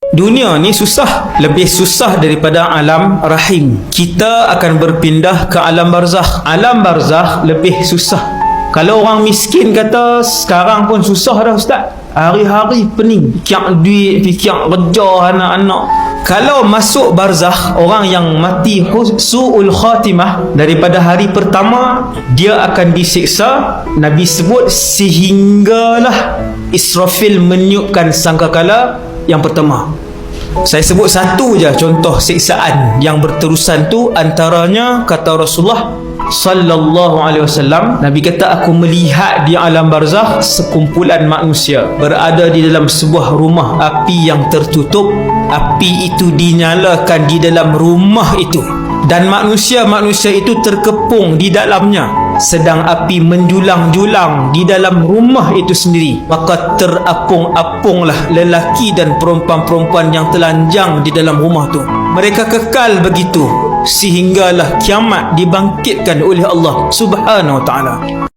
Dunia ni susah, lebih susah daripada alam rahim. Kita akan berpindah ke alam barzakh. Alam barzakh lebih susah. Kalau orang miskin kata sekarang pun susah dah ustaz, hari-hari pening, fikir duit, fikir kerja anak-anak. Kalau masuk barzakh, orang yang mati su'ul khatimah, daripada hari pertama dia akan disiksa. Nabi sebut sehinggalah Israfil meniupkan sangkakala yang pertama. Saya sebut satu je contoh siksaan yang berterusan tu, antaranya kata Rasulullah sallallahu alaihi wasallam, Nabi kata, aku melihat di alam barzakh sekumpulan manusia berada di dalam sebuah rumah api yang tertutup. Api itu dinyalakan di dalam rumah itu dan manusia-manusia itu terkepung di dalamnya, sedang api menjulang-julang di dalam rumah itu sendiri. Maka terapung-apunglah lelaki dan perempuan-perempuan yang telanjang di dalam rumah tu. Mereka kekal begitu sehinggalah kiamat dibangkitkan oleh Allah Subhanahu wa ta'ala.